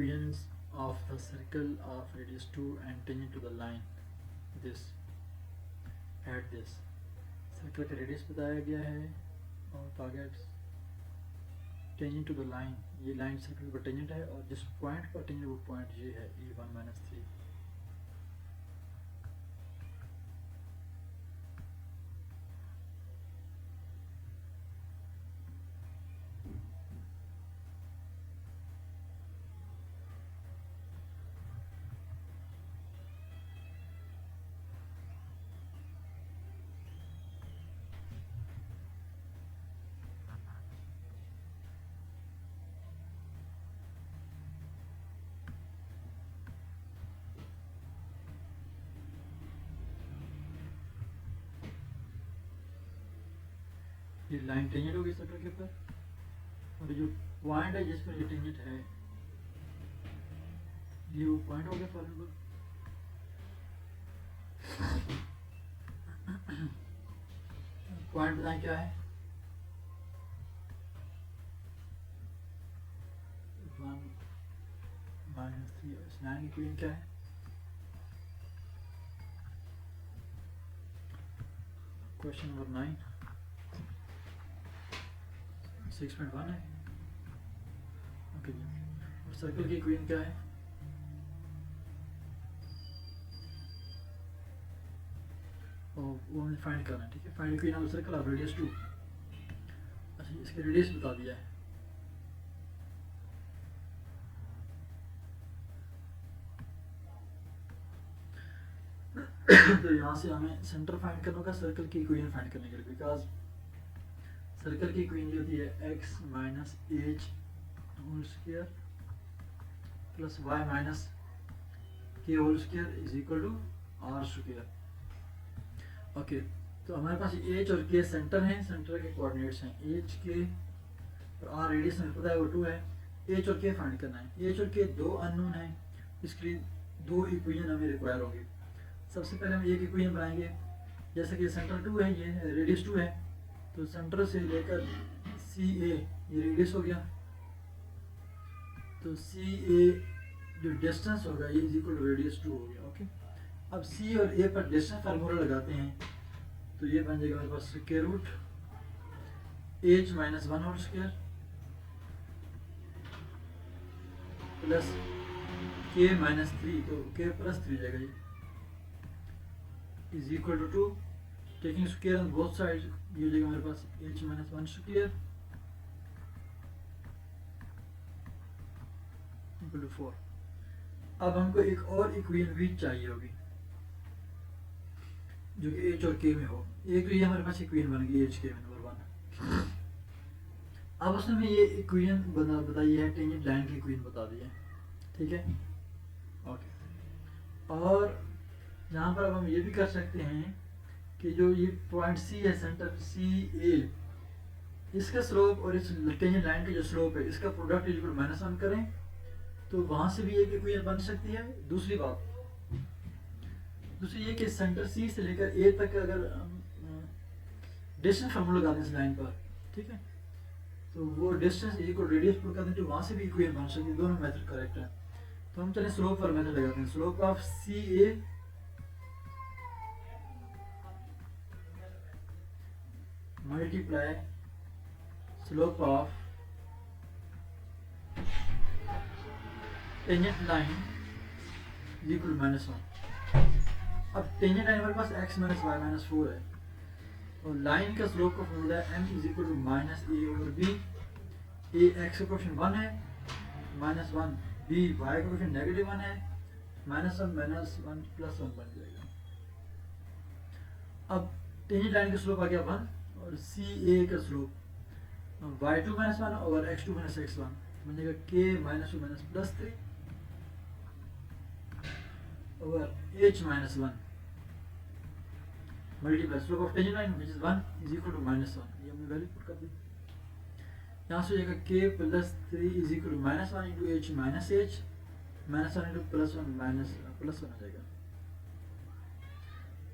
equations of the circle of radius 2 and tangent to the line this at this circle का radius बताया गया है और target tangent to the line, ये line circle पर tangent है और जिस पॉइंट पर टेंजेंट वो पॉइंट ये है E1-3। ये लाइन टेंजेंट होगी सर्कल के ऊपर और जो पॉइंट है जिस पर ये टेंजेंट है ये वो पॉइंट हो गया फॉर्मूला। पॉइंट बताएं क्या है, 1-3। इस लाइन की इक्वेशन क्या है, क्वेश्चन नंबर 9 6.1 है। ओके जी, और सर्कल की इक्वेशन क्या है, और वो हमें फाइंड करना है। ठीक है, find equation of circle of radius 2। अच्छा, इसके रेडियस बता दिया है। तो यहाँ से हमें सेंटर फाइंड करना होगा सर्कल की इक्वेशन फाइंड करने के लिए, बिकॉज सर्कल की इक्वेशन होती है x minus h whole square plus y minus k whole square is equal to r square. Okay, तो हमारे पास एच और के सेंटर हैं, सेंटर के कोऑर्डिनेट्स हैं एच के और आर रेडियस हमें पता है वो 2 है। एच और के फाइंड करना है, एच और के 2 अननोन हैं, इसके लिए 2 इक्वेशन हमें रिक्वायर होंगी। सबसे पहले हम एक इक्वेशन बनाएंगे, जैसे कि सेंटर 2 है, ये रेडियस 2 है, तो सेंटर से लेकर सी ए ये रेडियस हो गया, तो सी ए जो डिस्टेंस होगा ये इज इक्वल टू रेडियस 2 हो गया। ओके, अब सी और ए पर डिस्टेंस फार्मूला लगाते हैं, तो ये बन जाएगा हमारे पास square root h minus 1 whole square plus k minus 3, तो के प्लस 3 जाएगा, ये is equal to 2। Taking square on both side ये हो जाएगा हमारे पास h minus 1 square equal to 4। अब हमको एक और इक्वेशन भी चाहिए होगी जो कि h और k में हो। एक तो ये हमारे पास इक्वेशन बन गई h k में नंबर 1। अब उसने हमें ये इक्वेशन बताई है, टेंजेंट लाइन की इक्वेशन बता दी है। ठीक है, ओके। और यहाँ पर अब हम ये भी कर सकते हैं कि जो ये पॉइंट सी है, सेंटर सी ए, इसका स्लोप और इस टेंजेंट लाइन का जो स्लोप है इसका प्रोडक्ट इक्वल -1 करें, तो वहां से भी एक इक्वेशन बन सकती है। दूसरी ये कि सेंटर सी से लेकर ए तक अगर डिस्टेंस फार्मूला लगा दें इस लाइन पर, ठीक है, तो वो डिस्टेंस इक्वल रेडियस पुट कर दें, तो वहां से भी इक्वेशन बन सकती है। दोनों मेथड करेक्ट है। तो हम चलें स्लोप पर मेथड लगाते हैं। Slope of C A multiply slope of tangent line is equal -1। अब टेंजेंट लाइन हमारे पास x माइनस वाई माइनस 4 है और लाइन का स्लोप का फॉर्मूला है m is equal to minus a over b. A x का कोएफिशिएंट 1 है, -1 b y का कोएफिशिएंट -1 है, -1 -1 +1 बन जाएगा। अब टेंजेंट लाइन का स्लोप आ गया 1 और सी ए का स्लोप y2 - 1 और x2 - x1 बन जाएगा k -2 +3 over h minus 1 multiply slope of tangent line which is 1 is equal to -1। ये हमने वैल्यू पुट कर दी। यहाँ से हो जाएगा k + 3 is equal to -1 into h minus h -1 into +1 minus +1 हो जाएगा।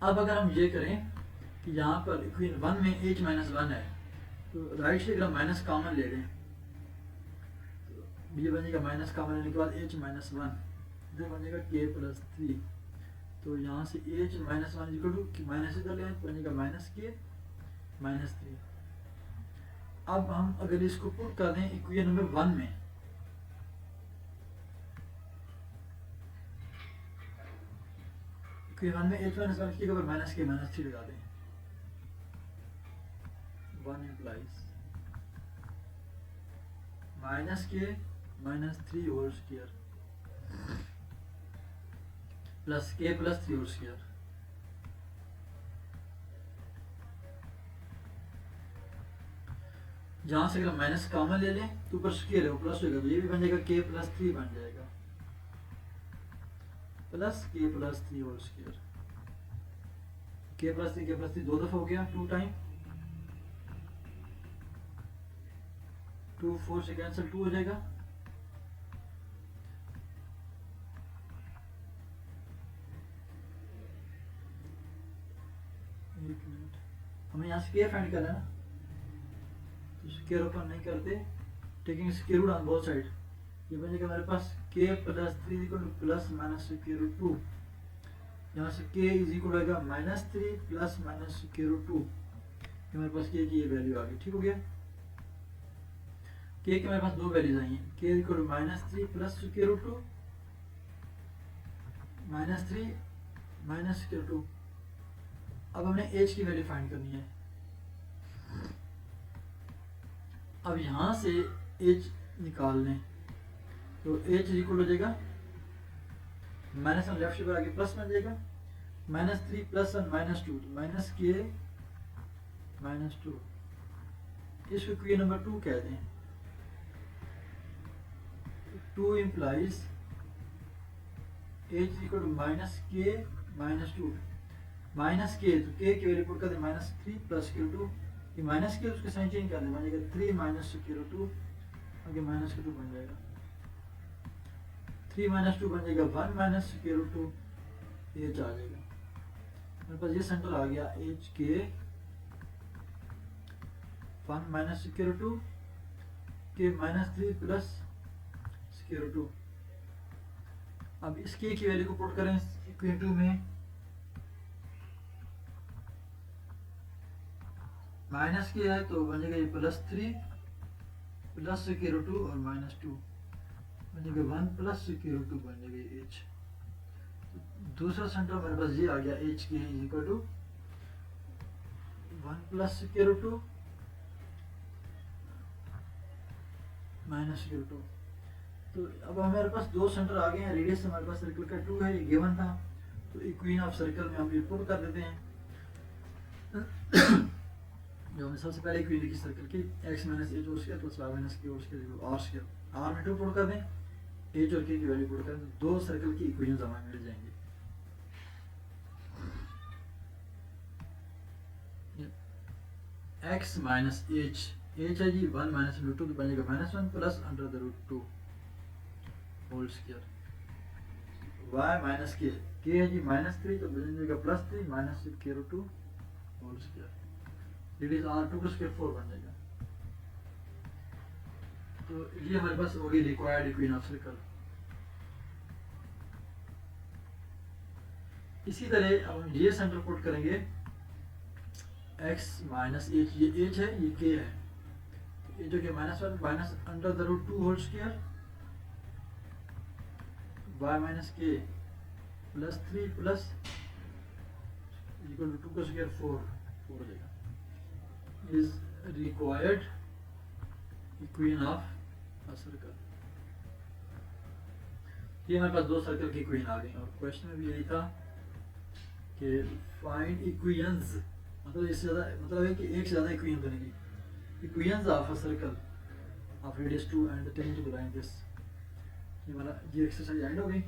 अब अगर हम ये करें कि यहाँ पर इक्वेशन 1 में h - 1 है, तो राइट से अगर माइनस कॉमन ले लें, ये बनेगा माइनस कॉमन लेने के बाद h माइनस वन, इधर बनेगा k प्लस थ्री। तो यहाँ से h minus one equal to minus इधर ले बनेगा माइनस k माइनस थ्री। अब हम अगर इसको पुट कर दें इक्वेशन नंबर वन में, इक्वेशन वन में h माइनस वन की जगह पर माइनस k माइनस थ्री लगा दें, one implies minus k minus three whole square plus k plus three whole square. जहां से अगर माइनस कॉमन ले लें तो ऊपर स्क्वायर है वो प्लस होगा, तो ये भी बन जाएगा के प्लस थ्री बन जाएगा, plus k plus three whole square. के प्लस थ्री दो दफा हो गया, टू टाइम, टू फोर से कैंसिल, टू हो जाएगा। एक मिनट, हमें यहाँ स्क्वायर फाइंड करना है ना, तो स्क्वायर ओपन नहीं करते, taking square root on both side. ये बनेगा हमारे पास k plus three equal to plus minus square root two. यहाँ से k इज इक्वल होगा minus three plus minus square root two. हमारे पास k की ये वैल्यू आ गई, ठीक हो गया। k के हमारे पास दो वैल्यूज आई हैं, k equal to minus three plus square root two, minus three minus square two. अब हमने h की वैल्यू फाइंड करनी है। अब यहाँ से h निकाल लें तो h इक्वल हो जाएगा माइनस वन लेफ्ट से आगे प्लस बन जाएगा, minus three plus one minus two, तो माइनस के माइनस टू। इसको क्वेश्चन नंबर टू कह दें। Two implies h equal to minus k minus two, minus k तो के की वैल्यू पुट कर दे minus three plus k two, ये minus k उसके साइन चेंज कर दे, बन जाएगा थ्री माइनस के टू, आगे माइनस के टू बन जाएगा, थ्री माइनस टू बन जाएगा one minus k to, H आ जाएगा। मेरे पास ये सेंटर आ गया एच के वन माइनस के टू के minus three plus k to. अब इस के की वैल्यू को पुट करें इक्वेशन टू में, माइनस के है तो बन जाएगा ये plus three plus k to और माइनस टू बन जाएगा वन प्लस के टू बन जाएगा एच। दूसरा सेंटर मेरे पास ये आ गया h k is equal to one plus k two minus k two. तो अब हमारे पास दो सेंटर आ गए हैं, रेडियस हमारे पास सर्कल का टू है, ये गिवन था, तो इक्वेशन ऑफ सर्कल में हम ये पुट कर देते हैं। जो हमने सबसे पहले इक्वेशन लिखी सर्कल की x minus h whole square plus y minus k whole square r square, r में टू पुट कर दें, एच और के की वैल्यू पुट करें तो दो सर्कल की इक्वेशंस हमें मिल जाएंगे। x माइनस एच, एच है जी वन माइनस रूट टू, तो बनेगा minus one plus under the root two whole square, y minus k है जी माइनस थ्री, तो बन जाएगा plus three minus k root two whole square, it is r two square four बन जाएगा। तो ये हमारे पास होगी रिक्वायर्ड इक्वेशन ऑफ सर्कल। इसी तरह अब हम ये सेंटर पुट करेंगे x माइनस एच, ये h है ये k है, तो ये जो कि minus one minus under the root two whole square y minus k plus three plus equal to two का स्क्वायर फोर, फोर हो जाएगा, is required equation of a circle। ये हमारे पास दो सर्कल की इक्वेशन आ गई, और क्वेश्चन में भी यही था कि फाइंड इक्वेशंस, मतलब इससे ज्यादा मतलब है कि एक से ज्यादा इक्वेशन बनेगी, equations of a circle of radius 2 and tangent to line this. ये हमारा ये एक्सरसाइज एंड हो गई।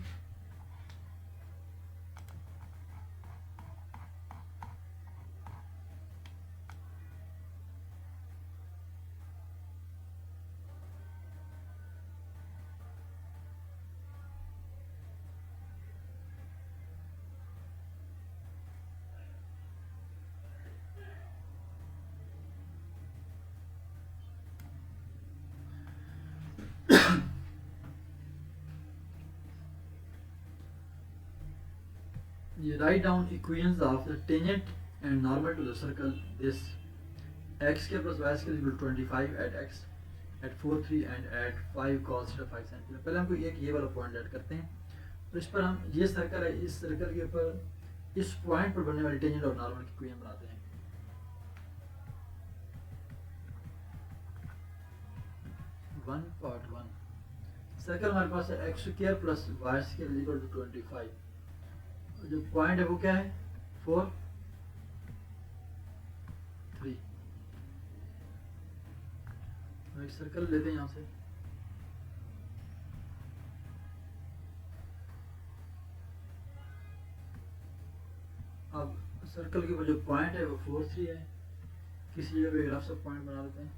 ये write down equations of the tangent and normal to the circle this x के plus y square equal 25 at x at 4 3 and at 5 cos 5 sin। पहले हमको एक ये वाला पॉइंट ऐड करते हैं, तो इस पर हम ये सर्कल है, इस सर्कल के ऊपर इस पॉइंट पर बनने वाली टेंजेंट और नॉर्मल की इक्वेशन बनाते हैं। पार्ट 1 सर्कल हमारे पास है x square plus y square equal to 25। जो पॉइंट है वो क्या है 4 3। एक सर्कल लेते हैं यहाँ से, अब सर्कल के ऊपर जो पॉइंट है वो 4 3 है। किसी जगह पे रफ सा पॉइंट बना लेते हैं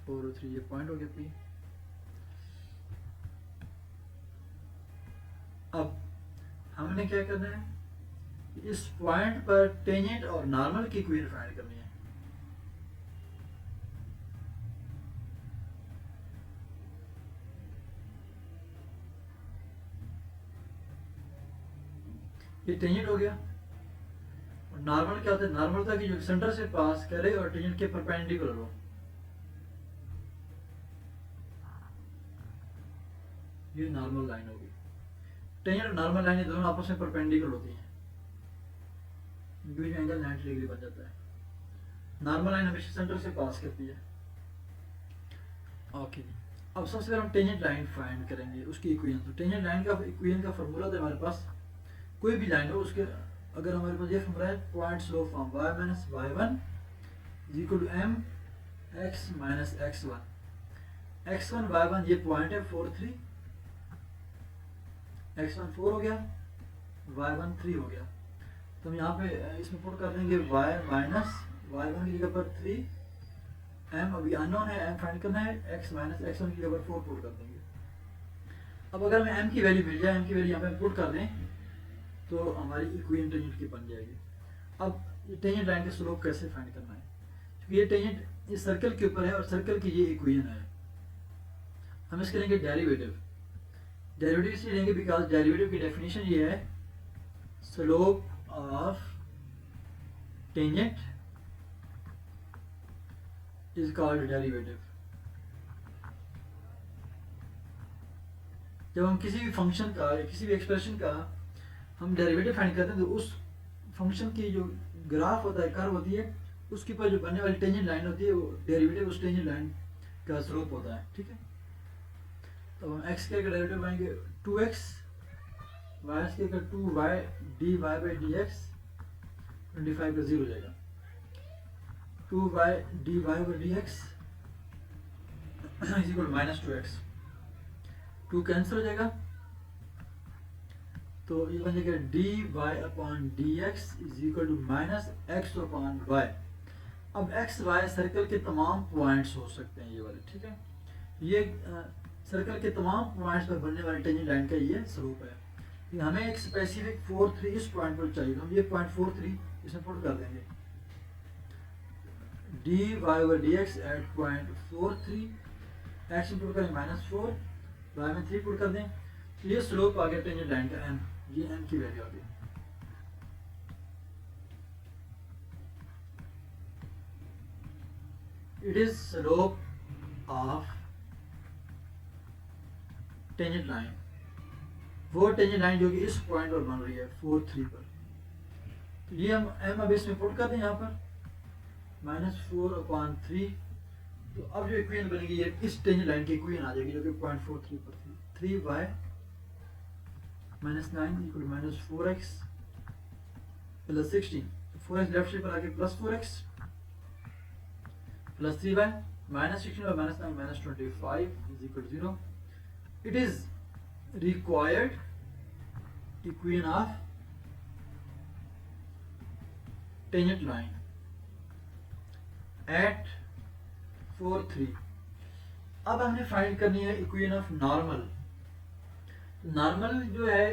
4 और 3, ये पॉइंट हो गया P। अब हमने क्या करना है, इस पॉइंट पर टेंजेंट और नॉर्मल की इक्वेशन फाइंड करनी है। ये टेंजेंट हो गया, और नॉर्मल क्या होता है, नॉर्मल था कि जो सेंटर से पास करे और टेंजेंट के परपेंडिकुलर हो। ये नॉर्मल लाइन होगी। टेंजेंट और नॉर्मल लाइन दोनों आपस में परपेंडिकुलर होती हैं, बीच में एंगल 90 डिग्री बन जाता है। नॉर्मल लाइन हमेशा सेंटर से पास करती है। ओके, अब सबसे पहले हम टेंजेंट लाइन फाइंड करेंगे, उसकी इक्वेशन। तो टेंजेंट लाइन का इक्वेशन का फार्मूला तो हमारे पास कोई भी लाइन हो, उसके अगर हमारे पास ये फार्मूला है, point slope from y minus y1 is equal to m x minus x1। x1 y1 ये पॉइंट है 4 3, x1 4 हो गया, y1 3 हो गया। तो हम यहाँ पे इसमें पुट कर देंगे y माइनस y1 की जगह पर 3, m अभी अननोन है, m फाइंड करना है, x माइनस x1 की जगह पर 4 पुट कर देंगे। अब अगर हमें m की वैल्यू मिल जाए, m की वैल्यू यहाँ पे पुट कर दें, तो हमारी इक्वेशन टेंजेंट की बन जाएगी। अब ये टेंजेंट लाइन का स्लोप कैसे फाइंड करना है, क्योंकि ये टेंजेंट इस सर्कल के ऊपर है और सर्कल की ये इक्वेशन है। हम इसके लेंगे डेरिवेटिव। डेरिवेटिव इसलिए लेंगे बिकॉज डेरिवेटिव की डेफिनेशन ये है, slope of tangent is called derivative. जब हम किसी भी फंक्शन का या किसी भी एक्सप्रेशन का हम डेरिवेटिव फाइंड करते हैं, तो उस फंक्शन की जो ग्राफ होता है, कर्व होती है, उसके ऊपर जो बनने वाली टेंजेंट लाइन होती है, वो डेरिवेटिव उस टेंजेंट लाइन का स्लोप होता है। ठीक है, तो हम x के डेरिवेटिव पाएंगे 2x, y के 2y dy बाई dx 25 का 0 हो जाएगा, 2y dy by dx is equal minus 2x, 2 cancel हो जाएगा, तो ये बन जाएगा dy upon dx is equal to minus x upon y। अब x y सर्कल के तमाम पॉइंट्स हो सकते हैं ये वाले। ठीक है, ये सर्कल के तमाम पॉइंट्स पर बनने वाली टेंजेंट लाइन का ये स्लोप है। हमें एक स्पेसिफिक 4 3 इस पॉइंट पर चाहिए, हम ये पॉइंट 4 3 इसमें पुट कर देंगे, dy over dx at point 4 3, x में पुट करें माइनस 4, y में 3 पुट कर दें, तो ये स्लोप आ गया टेंजेंट लाइन का m, ये m की वैल्यू आ गई। It is slope of tangent line, वो टेंजेंट लाइन जो कि इस पॉइंट पर बन रही है 4 3 पर। तो ये हम m अब इसमें पुट कर दें यहाँ पर माइनस 4 अपॉन 3, तो अब जो इक्वेशन बनेगी ये इस टेंजेंट लाइन की इक्वेशन आ जाएगी, जो कि पॉइंट 4 3 पर थी। 3y minus 9 equal minus 4x plus 16, 4x left side पर आके plus 4x plus 3y minus 16 और minus 9 minus 25 is equal 0। It is required equation of tangent line at 4 3। अब हमने फाइंड करनी है इक्वेशन ऑफ नॉर्मल। नॉर्मल जो है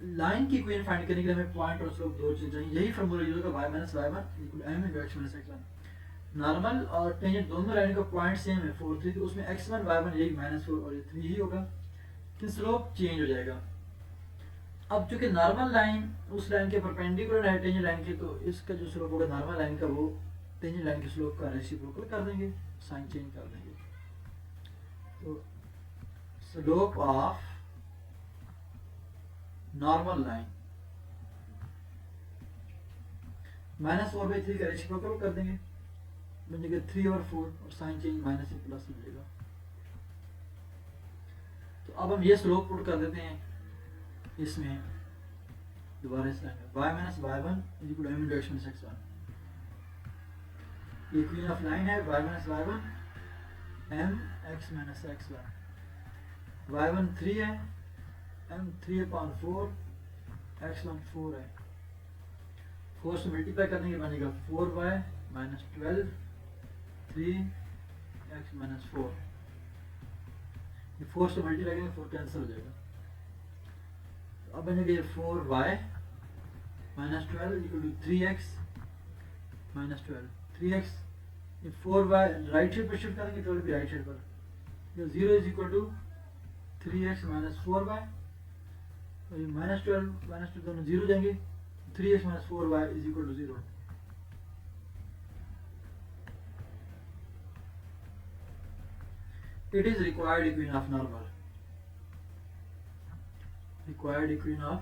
line की इक्वेशन फाइंड करने के लिए हमें पॉइंट और स्लोप दो चीज चाहिए, यही फार्मूला यूज होगा y minus y1 equal m into x minus x1। Normal और टेंजेंट दोनों लाइन का पॉइंट सेम है 4 3, तो उसमें x1 y1 यही -4 और ये 3 ही होगा, कि स्लोप चेंज हो जाएगा। अब चूंकि नॉर्मल लाइन उस लाइन के परपेंडिकुलर है टेंजेंट लाइन के, तो इसका जो स्लोप होगा नॉर्मल लाइन का वो टेंजेंट लाइन के स्लोप का रेसिप्रोकल कर देंगे, साइन चेंज कर देंगे। तो स्लोप ऑफ नॉर्मल लाइन -4/3 का रेसिप्रोकल कर देंगे, बन जाएगा 3/4 और साइन चेंज माइनस से प्लस मिलेगा। तो अब हम ये स्लोप पुट कर देते हैं इसमें दोबारा इस लाइन में y - y1 is equal to m into x minus x1। ये इक्वेशन ऑफ लाइन है y - y1 m x minus x1। y1 3 है, m 3/4, x1 4 है। 4 से मल्टीप्लाई करने के बनेगा 4y माइनस 12 3x माइनस 4। ये 4 से मल्टीप्लाई करेंगे 4 कैंसिल हो जाएगा। अब बनेगा 4y minus 12 equal to 3x minus 12। 3x ये 4y राइट साइड पर शिफ्ट करेंगे, 12 भी राइट साइड पर, 0 is equal to 3x minus 4y, और ये -12 दोनों 0 जाएंगे, 3x minus 4y is equal to 0। It is required equation of normal. Required equation of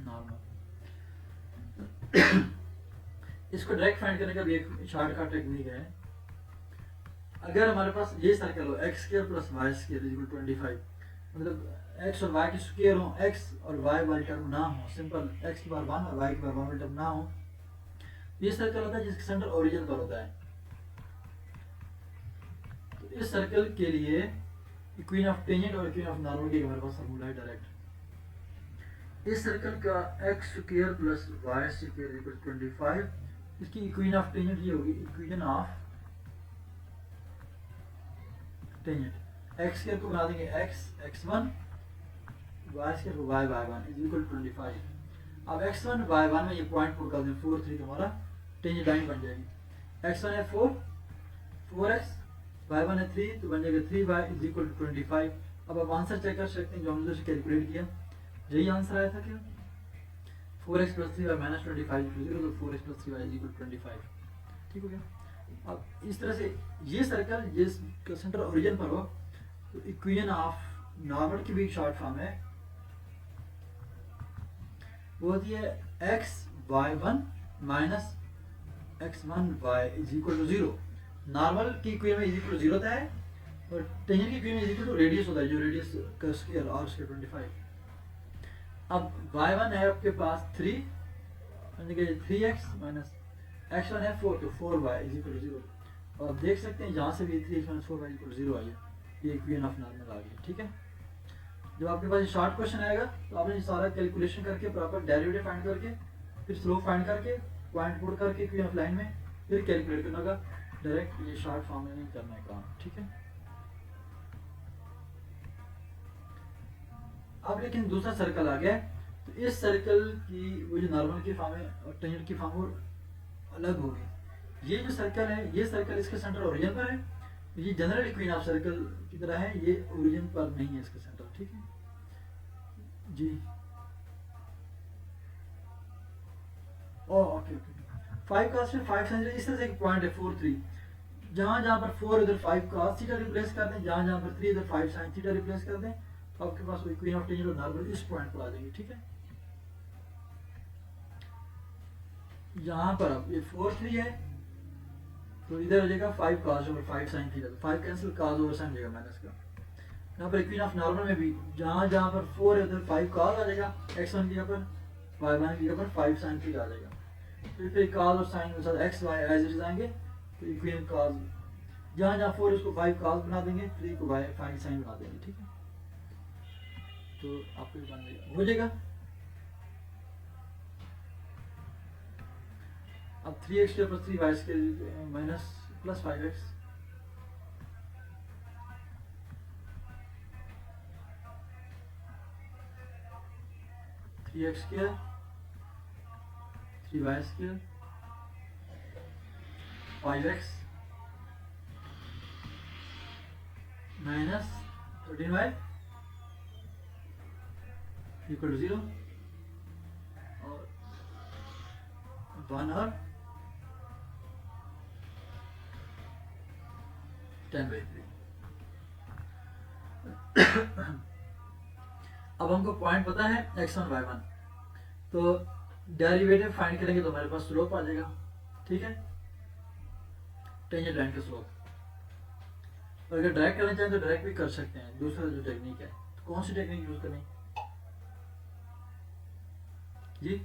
normal. इसको डायरेक्ट फाइंड करने का भी एक शॉर्टकट टेक्निक है। अगर हमारे पास ये सर्कल हो x square plus y square is equal 25, मतलब x और y के स्क्वायर हो, x और y वाली टर्म ना हो, सिंपल x की बार 1 और y की बार 1 वाली टर्म ना हो, ये सर्कल होता है जिसका सेंटर ओरिजिन पर होता है। इस सर्कल के लिए इक्वेशन ऑफ टेंजेंट और इक्वेशन ऑफ नॉर्मल के हमारे पास फॉर्मूला है डायरेक्ट। इस सर्कल का x square plus y square equal 25, इसकी इक्वेशन ऑफ टेंजेंट ये होगी equation of tangent. x square को बना देंगे x x1, y स्क्वायर को y y1 इज इक्वल 25। अब x1 y1 में ये पॉइंट पुट कर दें 4 3, हमारा टेंजेंट लाइन बन जाएगी। x1 है 4, 4x, y1 है 3, तो बन जाएगा 3y इज इक्वल टू 25। अब आप आंसर चेक कर सकते हैं जो हमने उसे कैलकुलेट किया, यही आंसर आया था क्या, 4x plus 3y minus 25 equal 0, तो 4x plus 3y is equal 25। ठीक हो गया। अब इस तरह से ये सर्कल जिसका सेंटर ओरिजिन पर हो, तो इक्वेशन ऑफ नॉर्मल की भी शॉर्ट फॉर्म है, वो होती है x y1 minus x1y is equal to 0। Normal की इक्वेशन में इज इक्वल टू 0 होता है, और टेंजेंट की इक्वेशन में इज इक्वल टू रेडियस होता है, जो रेडियस का स्क्वायर r स्क्वायर 25। अब y1 है आपके पास 3, 3x माइनस x1 है 4, तो 4y इज इक्वल टू 0। और आप देख सकते हैं जहाँ से भी 3x minus 4y is equal to 0 आई है, ये इक्वेशन ऑफ नॉर्मल आ गई। ठीक है, जब आपके पास शॉर्ट क्वेश्चन आएगा तो आपने सारा कैलकुलेशन करके प्रॉपर डेरिवेटिव फाइंड करके फिर स्लोप फाइंड करके पॉइंट पुट करके इक्वेशन ऑफ लाइन में फिर कैलकुलेट करना होगा, डायरेक्ट ये शॉर्ट फॉर्म में नहीं करना है काम। ठीक है, अब लेकिन दूसरा सर्कल आ गया, तो इस सर्कल की वो जो नॉर्मल की फॉर्म है और टेंजेंट की फॉर्म वो अलग होगी। ये जो सर्कल है, ये सर्कल इसका सेंटर ओरिजिन पर है, ये जनरल इक्वेशन ऑफ सर्कल की तरह है, ये ओरिजिन पर नहीं है इसका सेंटर। ठीक है जी, ओके ओके। 5 cos में 5 sin, इस तरह से एक पॉइंट है 4 3, जहाँ जहाँ पर 4 इधर 5 cos थीटा रिप्लेस कर दें, जहाँ जहाँ पर 3 इधर 5 sin थीटा रिप्लेस कर दें, तो आपके पास वो इक्वेशन ऑफ टेंजेंट और नॉर्मल इस पॉइंट पर आ जाएंगे। ठीक है, यहाँ पर अब ये 4 3 है, तो इधर हो जाएगा 5 cos ओवर 5 sin थीटा, तो 5 कैंसिल, cos ओवर sin जाएगा माइनस का। यहाँ पर इक्वेशन ऑफ नॉर्मल में भी जहाँ जहाँ पर 4 है उधर 5 cos आ जाएगा, x1 की जगह पर y1 की जगह पर 5 sin थीटा आ जाएगा, फिर cos और sin के साथ x y as it is आएंगे, तो इक्वेशन cos जहाँ जहाँ 4 इसको 5 cos बना देंगे, 3 को 5 sin बना देंगे। ठीक है, तो आपको ये बन जाएगा, हो जाएगा। अब 3x square plus 3y square minus plus 5x, three x square 3y स्क्वायर 5x minus 13y equal to 0 और 1 और 10/3। अब हमको पॉइंट पता है x1 y1, तो डेरिवेटिव फाइंड करेंगे तो हमारे पास स्लोप आ जाएगा, ठीक है, टेंजेंट लाइन का स्लोप। और अगर डायरेक्ट करना चाहें तो डायरेक्ट भी कर सकते हैं, दूसरा जो टेक्निक है। तो कौन सी टेक्निक यूज करें जी?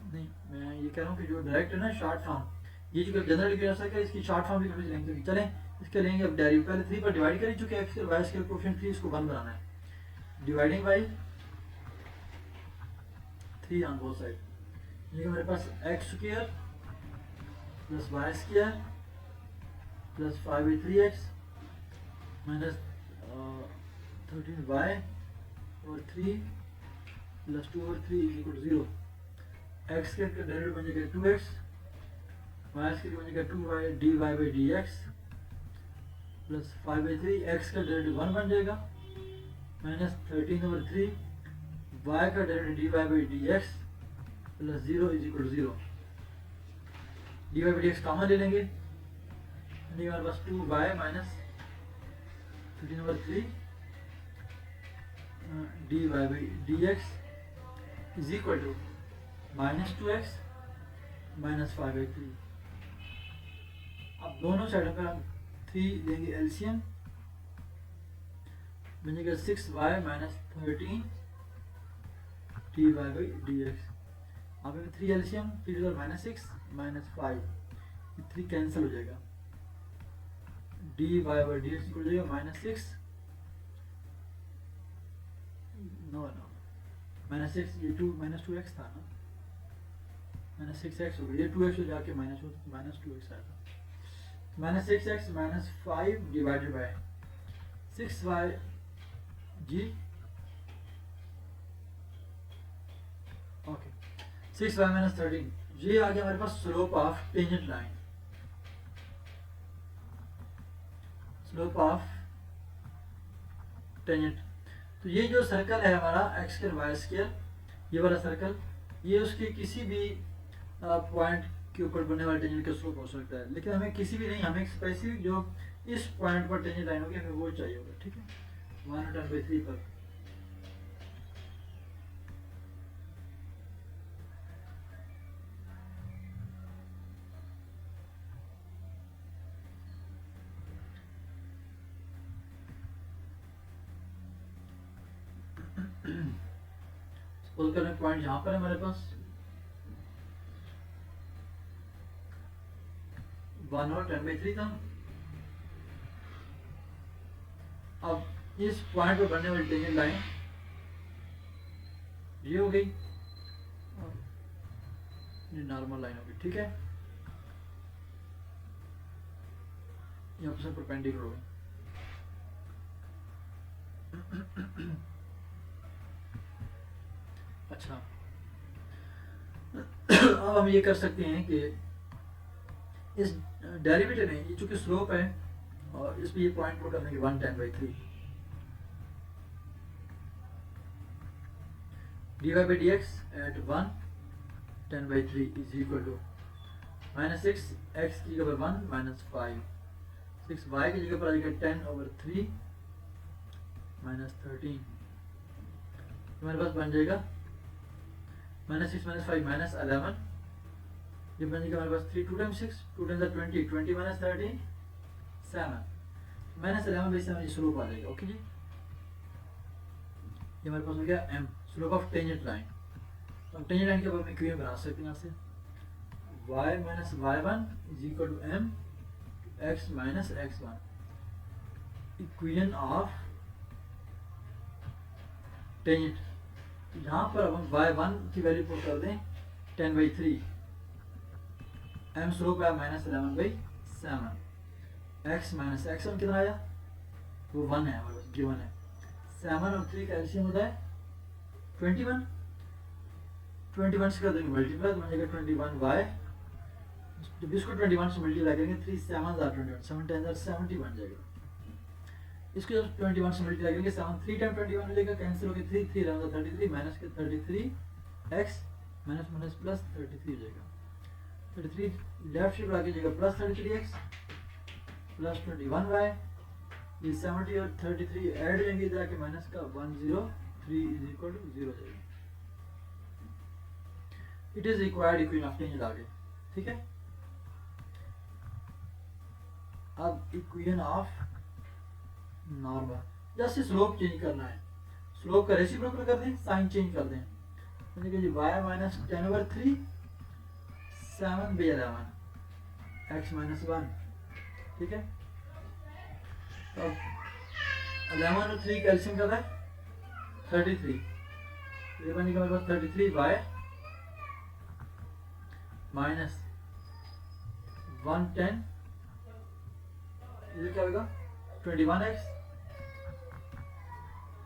नहीं, मैं ये कह रहा हूँ कि जो डायरेक्ट है ना शॉर्ट फॉर्म, ये जो जनरल इक्वेशन है इसकी शॉर्ट फॉर्म भी कभी लेंगे। चलें इसके लेंगे अब डेरिवेटिव। पहले 3 पर डिवाइड कर चुके x square y square coefficient 3, इसको 1 बनाना है, dividing by 3 on both side. ये हमारे पास x square plus y square plus 5/3x minus 13y और 3 plus 2/3 is equal to 0। x के डेरिवेटिव बन जाएगा 2x, y के बन जाएगा 2y dy/dx प्लस 5/3, x का डेरिवेटिव 1 बन जाएगा माइनस 13/3 y का derivative dy/dx plus 0 is equal to 0। dy/dx common ले लेंगे, हमारे पास 2y minus 13/3 dy/dx is equal to minus 2x minus 5/3। अब दोनों साइडों पर हम 3 लेंगे एलसीएम, बनेगा 6y माइनस 13 dy/dx। अब 3 एलसीएम 3 माइनस 6 माइनस 5, 3 कैंसिल हो जाएगा, dy/dx इक्वल हो जाएगा माइनस 6 माइनस 6, ये 2 माइनस 2x था ना, माइनस 6x हो गया, ये 2x हो जाके माइनस 2x आएगा, minus 6x minus 5 divided by 6y जी, ओके 6y माइनस 13। ये आ गया हमारे पास slope of tangent line, slope of tangent. तो ये जो सर्कल है हमारा x स्क्वायर y स्क्वायर, ये वाला सर्कल, ये उसके किसी भी पॉइंट के ऊपर बनने वाले टेंजेंट का स्लोप हो सकता है, लेकिन हमें किसी भी नहीं, हमें स्पेसिफिक जो इस पॉइंट पर टेंजेंट लाइन होगी हमें वो चाहिए होगा, ठीक है, 1/3 पर। सपोज करें पॉइंट यहाँ पर है हमारे पास 1 और 10/3 था। अब इस पॉइंट पर बनने वाली टेंजेंट लाइन ये हो गई, ये नॉर्मल लाइन होगी, ठीक है, यहाँ पर परपेंडिकुलर होगी। अच्छा, अब हम ये कर सकते हैं कि इस डेरिवेटिव में ये चूंकि स्लोप है और इस पे ये पॉइंट पुट करने के 1/10/3 dy/dx at 1/10/3 is equal to minus 6x की जगह पर 1 माइनस 5, 6y की जगह पर आ जाएगा 10/3 माइनस 13, हमारे पास बन जाएगा माइनस 6 माइनस 5 माइनस 11, ये बन जाएगा हमारे पास 3 2 टाइम्स 6 2 टाइम्स 20 20 माइनस 13 7 माइनस 11/7 ये स्लोप आ जाएगा, ओके जी। ये हमारे पास हो गया m, slope of tangent line. तो हम टेंजेंट लाइन के ऊपर इक्वेशन बना सकते हैं यहाँ से, y minus y1 is equal to m x minus x1, equation of tangent. यहाँ पर अब हम y1 की वैल्यू पुट कर दें 10/3, m स्लोप है माइनस 11/7, x माइनस x1 कितना आया, वो 1 है हमारे पास, गिवन है। 7 और 3 का एलसीएम होता है 21, 21 से कर देंगे मल्टीप्लाई तो बन जाएगा 21y जब इसको 21 से मल्टीप्लाई करेंगे 3 7 आर 21 7 10 आर 70 बन जाएगा। इसको जब 21 से मल्टीप्लाई करेंगे 7 3 टाइम 21 हो जाएगा, कैंसिल हो गया 3 3 रहा 33 माइनस के 33 x माइनस माइनस प्लस 33 हो जाएगा। 33 लेफ्ट शिफ्ट आगे जाएगा प्लस 33x प्लस 21y, ये 70 और 33 ऐड होंगे इधर आके माइनस का 103 इज इक्वल टू 0 हो जाएगा। It is required equation of tangent आगे, ठीक है। अब equation of normal, just slope change करना है, स्लोप का रेसिप्रोकल कर दें, साइन चेंज कर दें, y माइनस 10/3 7/11 x माइनस 1, ठीक है। तो 11 और 3 कैल्शियम का है 33, ये बनेगा मेरे पास 33y माइनस 110, ये क्या होगा 21x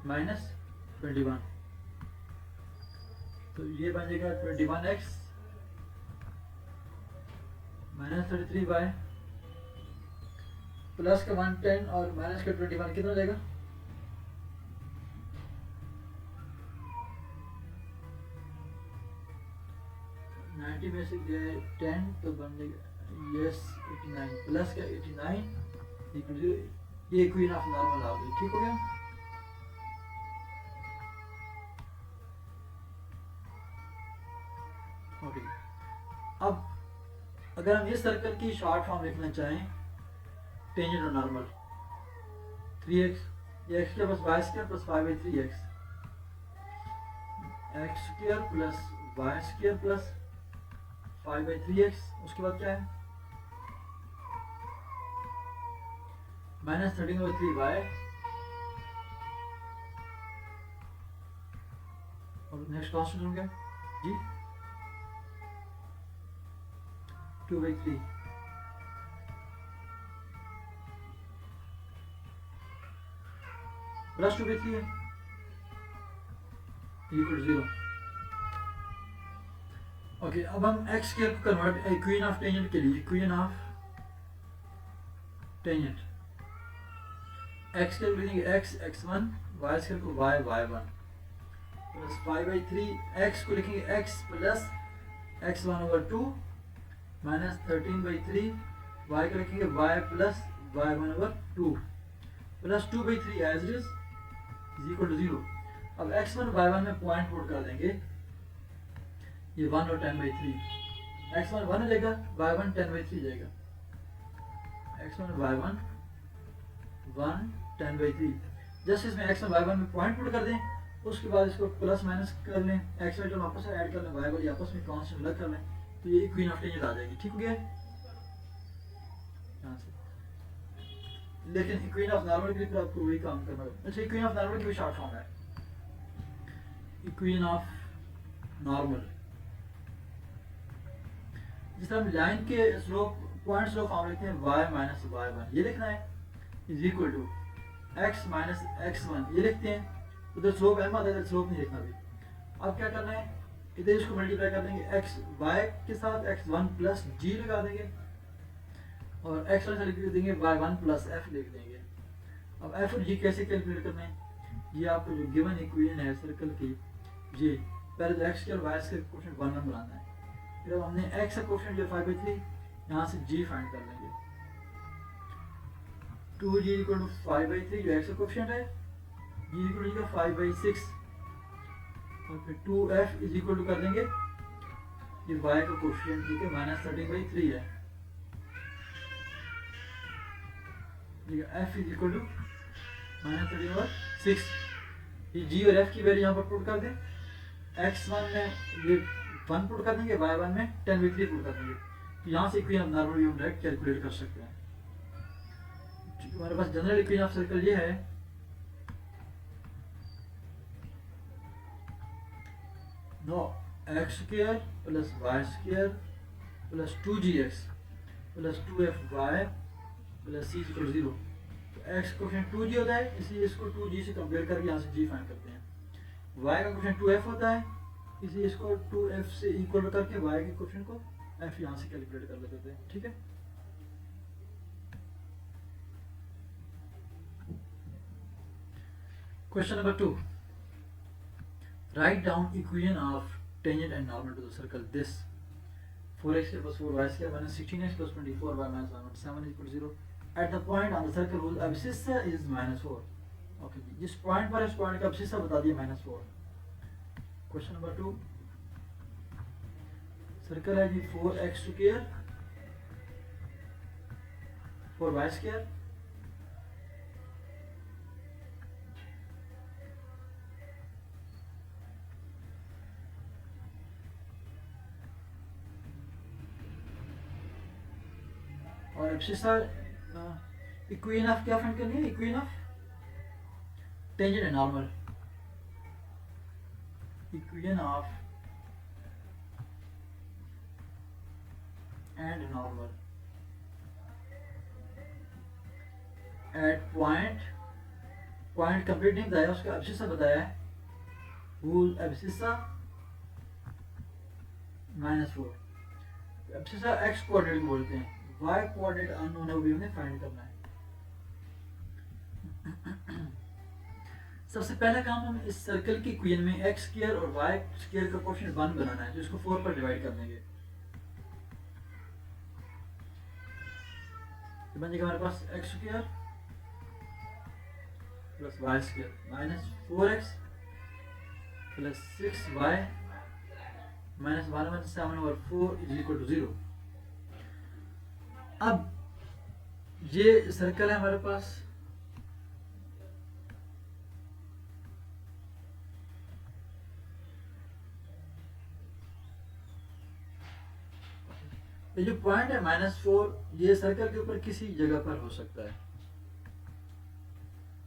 माइनस 21, तो ये बन जाएगा 21x माइनस 33y प्लस का 110 और माइनस का 21 कितना हो जाएगा 90 में से गए 10 तो बन जाएगा यस 89 प्लस का 89 इक्वल टू ये इक्वेशन ऑफ नॉर्मल आ गई, ठीक हो गया। ओके, अब अगर हम इस सर्कल की शॉर्ट फॉर्म लिखना चाहें टेंजेंट और नॉर्मल 3x ये x plus y square plus 5/3x x square plus y square plus 5/3x, उसके बाद क्या है माइनस 13/3y और नेक्स्ट कॉन्स्टेंट हो गया जी 2/3 प्लस 2/3 है इक्वल 0। ओके, अब हम x स्क्वायर को कन्वर्ट इक्वेशन ऑफ टेंजेंट के लिए equation of tangent x square लिखेंगे x x1 y स्क्वायर को y y1 प्लस 5/3 x को लिखेंगे x plus x1/2 minus 13/3 y को लिखेंगे y plus y1/2 plus 2/3 as it is equal to 0। अब x1 y1 में पॉइंट पुट कर देंगे, ये 1 और 10/3 x1 1 हो जाएगा y1 10/3 जाएगा, x1 y1 1 10/3। जस्ट इसमें x1 y1 में पॉइंट पुट कर दें, उसके बाद इसको प्लस माइनस कर लें, x वाले टर्म आपस में ऐड कर लें, y वाली आपस में कांस्टेंट अलग कर लें, तो ये इक्वेशन ऑफ टेंजेंट आ जाएगी, ठीक हो गया यहाँ से। लेकिन इक्वेशन ऑफ नॉर्मल के लिए फिर आपको वही काम करना होगा। अच्छा, इक्वेशन ऑफ नॉर्मल की भी शॉर्ट फॉर्म है इक्वेशन ऑफ नॉर्मल, जिस तरह हम लाइन के स्लोप पॉइंट स्लोप फॉर्म लिखते हैं y माइनस y1 ये लिखना है is equal to x minus x1 ये लिखते हैं, उधर स्लोप m आता है, स्लोप नहीं लिखना भी। अब क्या करना है, इधर इसको मल्टीप्लाई कर देंगे x y के साथ x1 प्लस g लगा देंगे और x1 से लिख देंगे y1 प्लस f लिख देंगे। अब f और g कैसे कैलकुलेट करना है, ये आपको जो गिवन इक्वेशन है सर्कल की, ये पहले तो x के और y के कोएफिशिएंट 1 1 बनाना है, फिर अब हमने x का कोएफिशिएंट जो 5/3 यहाँ से g फाइंड कर लेंगे, 2g इक्वल टू 5/3 जो x का कोएफिशिएंट है, g इक्वल टू 5/6 और फिर 2f इज इक्वल टू कर देंगे ये y का कोएफिशिएंट जो कि माइनस 13/3 है, f is equal to minus 13/6। ये g और f की वैल्यू यहाँ पर पुट कर दें, x1 में ये 1 पुट कर देंगे, y1 में 10/3 पुट कर देंगे, तो यहाँ से इक्वेशन ऑफ नॉर्मल हम डायरेक्ट कैलकुलेट कर सकते हैं। हमारे पास जनरल इक्वेशन ऑफ सर्कल ये है नो x square plus y square plus 2gx plus 2fy plus c equal 0। तो x कोएफिशिएंट 2g होता है, इसलिए इसको 2g से कंपेयर करके यहाँ से g फाइंड करते हैं। y का कोएफिशिएंट 2f होता है, इसलिए इसको 2f से इक्वल करके y के कोएफिशिएंट को एफ यहाँ से कैलकुलेट कर लेते थे, ठीक है। Question number 2, write down equation of tangent and normal to the circle this 4x plus 4y square minus 16x plus 24y minus 117 is equal to 0 at the point on the circle whose abscissa is -4। Okay जी, जिस point पर इस point का abscissa बता दिया -4। Question number 2, circle है जी 4x square 4y square और abscissa equation of क्या find करनी है, equation of tangent and normal, equation of and normal at point complete नहीं बताया, उसका एब्सिसा बताया है, whose abscissa -4। Abscissa x coordinate बोलते हैं, y कोऑर्डिनेट अननोन है, वो भी हमने फाइंड करना है। सबसे पहला काम हम इस सर्कल की इक्वेशन में x स्क्वायर और y स्क्वायर का कोएफिशिएंट 1 बनाना है, जो इसको 4 पर डिवाइड कर देंगे। तो बन जाएगा हमारे पास x square plus y square minus 4x plus 6y minus 117 और 4 इज इक्वल टू 0। अब ये सर्कल है हमारे पास, ये जो पॉइंट है -4, ये सर्कल के ऊपर किसी जगह पर हो सकता है।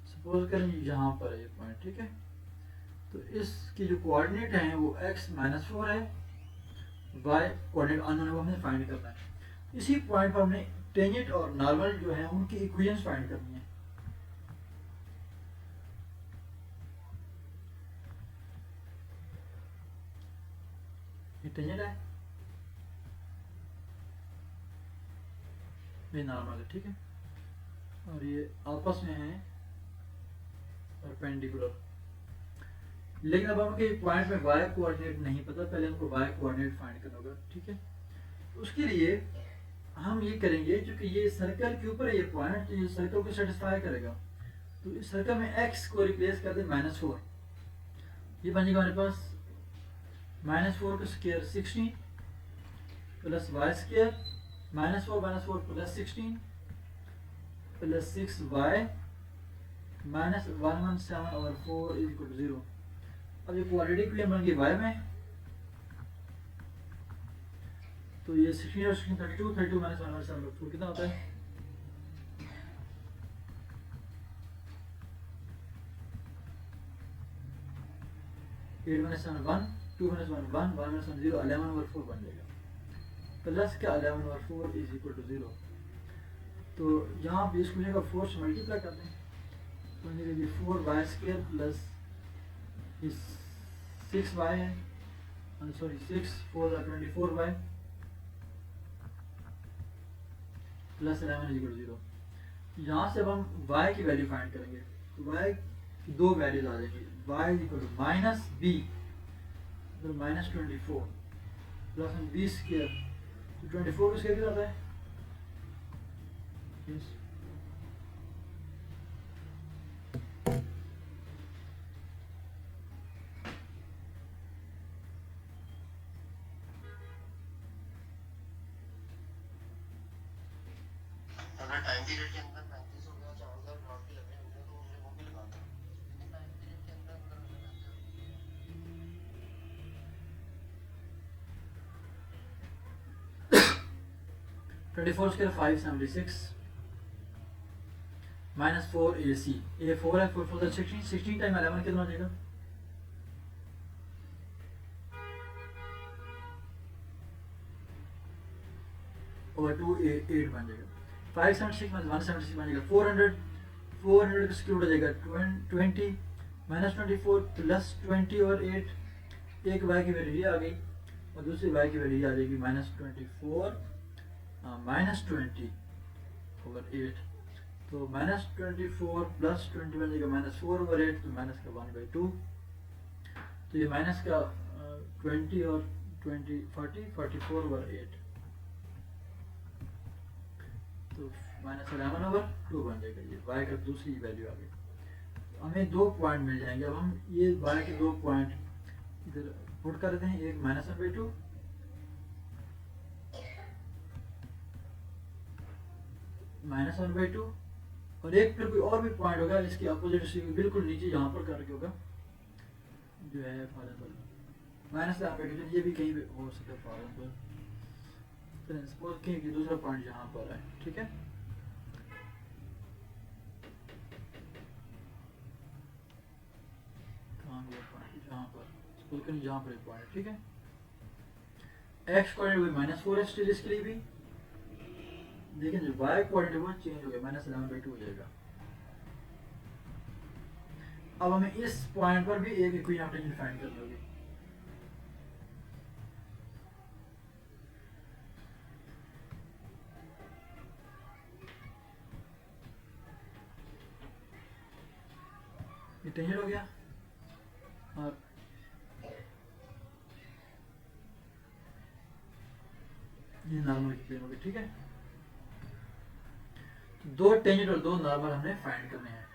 सपोज करें यहाँ पर है ये पॉइंट, ठीक है। तो इसकी जो कोऑर्डिनेट है वो x -4 है, y कोऑर्डिनेट अननोन है, वो हमें फाइंड करना है। इसी पॉइंट पर हमने टेंजेंट और नॉर्मल जो है उनकी इक्वेशंस फाइंड करनी है। ये टेंजेंट है, ये नॉर्मल है, ठीक है, और ये आपस में है परपेंडिकुलर। लेकिन अब हमके पॉइंट में y कोऑर्डिनेट नहीं पता, पहले हमको y कोऑर्डिनेट फाइंड करना होगा, ठीक है। उसके लिए हम ये करेंगे, क्योंकि ये सर्कल के ऊपर है ये पॉइंट, तो ये सर्कल को सेटिस्फाई करेगा। तो इस सर्कल में x को रिप्लेस कर दें -4, ये बन जाएगा हमारे पास -4 का square 16 plus y square -4 plus 16 plus 6y minus 117 और 4 इज इक्वल टू 0। अब ये क्वाड्रेटिक इक्वेशन बन गई y में, तो ये 16 और 16 32 माइनस 117 4 कितना होता है, at minus 7 1 2 minus 1 1 1 minus 1 0 11 over 4 बन जाएगा, प्लस का 11 ओवर 4 इज इक्वल टू 0। तो यहाँ पे इसको जगह 4 से मल्टीप्लाई कर दें, तो ये 4y स्क्वायर प्लस 6y है, sorry 6 4 24y plus 11 is equal to 0। यहाँ से अब हम y की वैल्यू फाइंड करेंगे, तो y की दो वैल्यूज आ जाएंगी, y is equal to minus b minus 24 plus b square, तो 24 का स्क्वायर कितना आता है, yes. अगर टाइम पीरियड के अंदर 35 हो गया 4000 ड्रॉप भी लगे होंगे तो मुझे वो भी लगाना है। टाइम पीरियड के अंदर -24 स्क्वायर 576 माइनस 4 AC, ये 4 है, 4 4 16 16 टाइम 11 कितना हो जाएगा, ओवर 2 8 बन जाएगा, 576 माइनस 176 बन जाएगा 400 400 का स्क्वायर हो जाएगा 20 माइनस 24 प्लस 20 और 8, एक y की वैल्यू ये आ गई और दूसरी y की वैल्यू आ जाएगी -24 -20 ओवर 8। तो -24 + 20 बन जाएगा -4/8, तो माइनस का 1/2। तो ये माइनस का 20 और 20 40 44/8, तो -11/2 बन जाएगा। ये y का दूसरी वैल्यू आ गई। हमें 2 पॉइंट मिल जाएंगे। अब हम ये y के 2 पॉइंट इधर पुट कर देते हैं, एक -1/2 -1/2, और एक फिर कोई और भी पॉइंट होगा इसकी अपोजिट सी बिल्कुल नीचे यहाँ पर करके होगा, जो है फॉर एग्जाम्पल -1/2, ये भी कहीं भी हो सकता है फॉर एग्जाम्पल। सपोज कि दूसरा पॉइंट यहाँ पर है, ठीक है। यहाँ पर सपोज करें यहाँ पर एक पॉइंट है, ठीक है। x कोऑर्डिनेट -4x इसके लिए भी, लेकिन जो y कोऑर्डिनेट वो चेंज हो गया, -11/2 हो जाएगा। अब हमें इस पॉइंट पर भी एक इक्विन ऑफ टेंजेंट फाइंड करनी होगी। ये टेंजेंट हो गया, और ये नॉर्मल इक्वेशन हो गई, ठीक है। दो टेंजेंट और दो नॉर्मल हमने फाइंड करने हैं।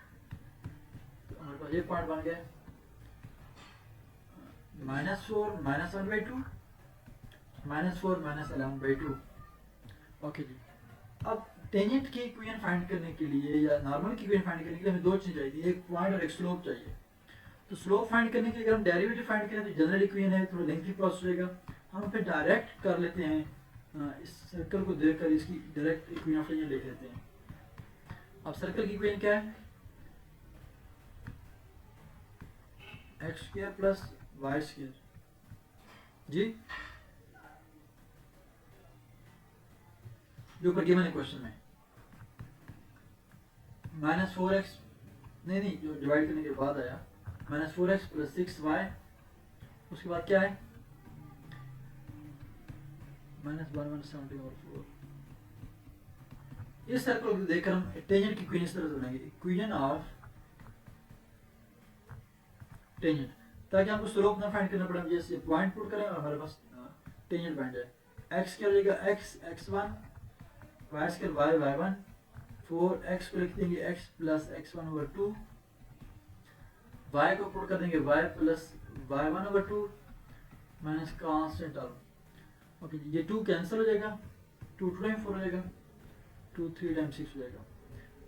तो हमारे पास ये पॉइंट बन गया -4 -1/2 -4 -11/2। ओके जी। अब टेंजेंट की इक्वेशन फाइंड करने के लिए या नॉर्मल की इक्वेशन फाइंड करने के लिए हमें दो चीज चाहिए, एक पॉइंट और एक स्लोप चाहिए। तो स्लोप फाइंड करने के लिए अगर हम डेरिवेटिव फाइंड करें तो जनरल इक्वेशन है, थोड़ा लेंथी प्रोसेस रहेगा। हम फिर डायरेक्ट कर लेते हैं, इस सर्कल को देखकर इसकी डायरेक्ट इक्वेशन ऑफ टेंजेंट लिख लेते हैं। अब सर्कल की इक्वेशन क्या है? x² + y², जी, जो ऊपर गिवन है क्वेश्चन में। -4x, नहीं, जो डिवाइड करने के बाद आया, -4x + 6y, उसके बाद क्या है? -117/4। इस सर्कल को देखकर हम टेंजेंट की इक्वेशन इस तरह से बनाएंगे, इक्वेशन ऑफ टेंजेंट, ताकि हमको स्लोप ना फाइंड करना पड़े। जैसे पॉइंट पुट करें और हमारे पास टेंजेंट बन जाए। x क्या हो जाएगा? x x1, y² y y1, 4x को लिख देंगे x + x1/2, y को पुट कर देंगे y + y1/2 minus constant term. Okay, ये 2 कैंसिल हो जाएगा, 2 टाइम 4 हो जाएगा, 2 3 टाइम 6 हो जाएगा।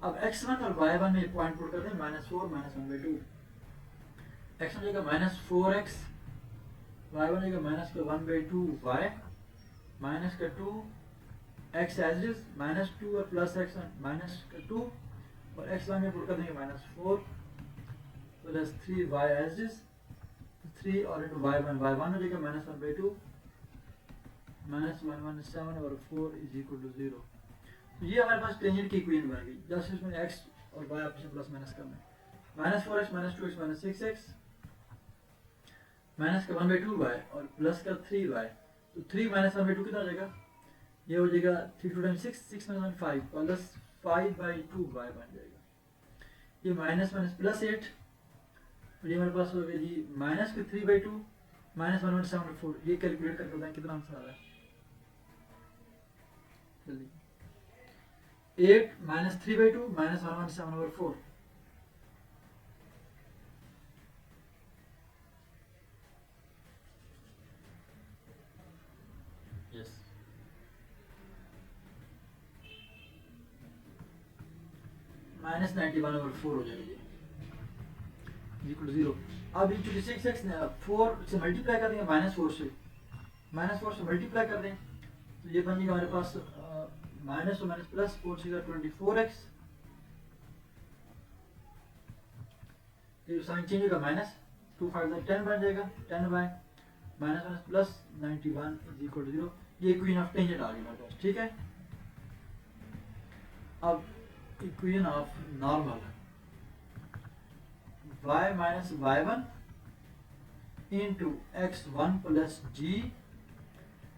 अब x1 और y1 में पॉइंट पुट कर दें, -4 -1/2। x हो जाएगा -4x, y1 हो जाएगा -1/2y, -2 x एज इज, -2 और +x1 -2, और x1 में पुट कर देंगे -4 + 3y एज इज, 3 और इंटू y1 हो जाएगा -1/2 -117/4 = 0। तो ये हमारे पास टेंजेंट की इक्वेशन बन गई। जस्ट इसमें x और y आपस में प्लस माइनस करना है। -4x -2x -6x, माइनस का 1/2y और प्लस का 3y, तो 3 - 1/2 कितना हो जाएगा? ये हो जाएगा 3 2 6, 6 - 5 प्लस 5/2y बन जाएगा। ये माइनस +8, और ये हमारे पास हो गया जी -3/2 -117/4। ये कैलकुलेट करके बताएं कितना आंसर आ रहा है जल्दी। 8 -3/2 -117/4। यस, -91/4 हो जाएगा = 0। अब ये चूंकि 6x 4 से मल्टीप्लाई कर देंगे, -4 से मल्टीप्लाई कर दें, तो ये बन जाएगा हमारे पास माइनस और माइनस प्लस 4 से 24x, ये साइन चेंज होगा, -2 5 10 बन जाएगा, 10y -+ 91 = 0। ये इक्वेशन ऑफ टेंजेंट आ गई हमारे पास, ठीक है। अब equation of normal, y - y1 into x1 + g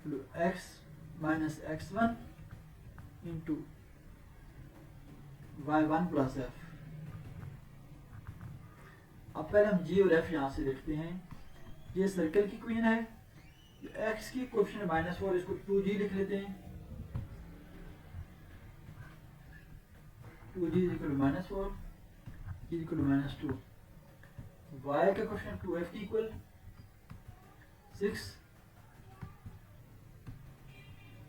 equal to x minus x one into y one plus f. अब पहले हम जी और एफ यहाँ से देखते हैं। ये सर्कल की क्वीन है, एक्स की कोएफिशिएंट माइनस 4, इसको 2g लिख लेते हैं। 2g is equal to minus 4, is equal to minus 2। Y का कोएफिशिएंट 2f की इक्वल 6,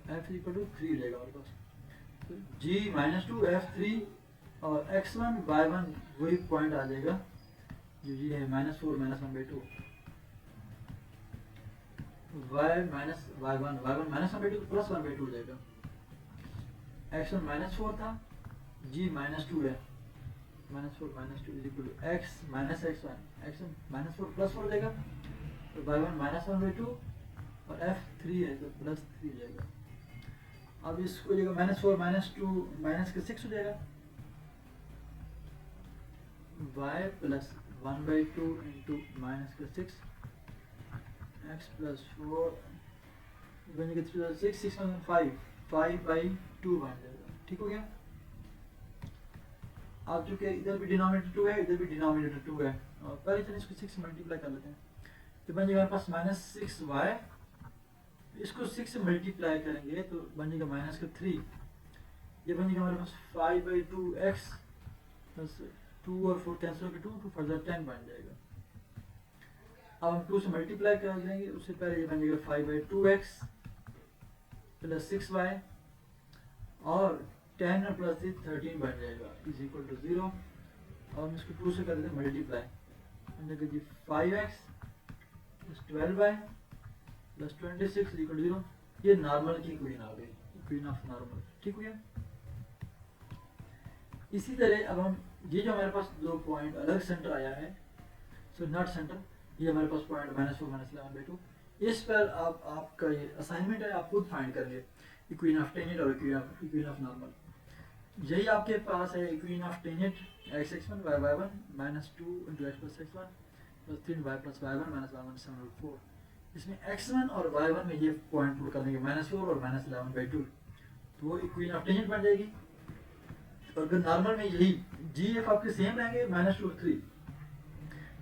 f इक्वल टू 3 हो जाएगा हमारे पास। तो g माइनस 2 f 3 और x1 y1 वही पॉइंट आ जाएगा जो जी है minus 4 minus 1/2। y minus y1 minus 1/2 plus 1/2 हो जाएगा। x1 माइनस 4 था, g माइनस 2 है, minus 4 minus 2 is equal to x minus x1 minus 4 plus 4 हो जाएगा। तो y1 माइनस 1/2 और f 3 है तो प्लस 3 हो जाएगा। अब इसको जगह माइनस 4 माइनस 2 माइनस के 6 हो जाएगा। y प्लस 1/2 इंटू माइनस के 6 x प्लस 4 बनेगा 6 6 में 5/2 बन जाएगा। ठीक हो गया। अब चूंकि इधर भी डिनोमिनेटर 2 है, इधर भी डिनोमिनेटर 2 है, और पहले चलिए इसको 6 मल्टीप्लाई कर लेते हैं। तो बन जाएगा हमारे पास माइनस 6y, इसको 6 से मल्टीप्लाई करेंगे तो बन जाएगा माइनस का 3। ये बन जाएगा हमारे पास 5/2x प्लस 2 और 4 कैंसिल होकर 2 फर्दर 10 बन जाएगा। अब हम 2 से मल्टीप्लाई कर देंगे, उससे पहले ये बन जाएगा 5/2x प्लस 6y और 10 और प्लस 13 बन जाएगा इज इक्वल टू 0। और हम इसको 2 से कर देते हैं मल्टीप्लाई, बन जाएगा जी 5x plus 12y plus 26 is equal to 0। ये नॉर्मल की क्वीन आ गई, क्वीन ऑफ नॉर्मल। ठीक हो गया। इसी तरह अब हम ये जो हमारे पास दो पॉइंट अलग सेंटर आया है, सो नॉट सेंटर, ये हमारे पास पॉइंट -4 -11/2, इस पर आपका ये असाइनमेंट है, आप खुद फाइंड करेंगे इक्वीन ऑफ टेंजेंट और इक्वीन ऑफ नॉर्मल। यही आपके पास है equine of tangent x(x1 y(y1) -2 × x + x1 + 3y + y1 -1 7/4। इसमें x1 और y1 में ये पॉइंट पुट कर देंगे -4 और -11/2, तो वो इक्वीन ऑफ टेंजेंट बन जाएगी। और अगर नॉर्मल में यही g(f) आपके सेम रहेंगे -2 और 3,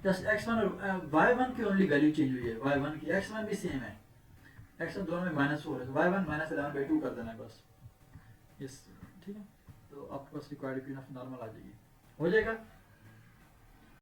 जस्ट x1 और y1 की ओनली वैल्यू चेंज हुई है, y1 की, x1 भी सेम है, x1 दोनों में -4 है, तो y1 -11/2 कर देना है बस। यस, ठीक है। तो आपके पास रिक्वायर्ड इक्वेशन ऑफ नॉर्मल आ जाएगी, हो जाएगा।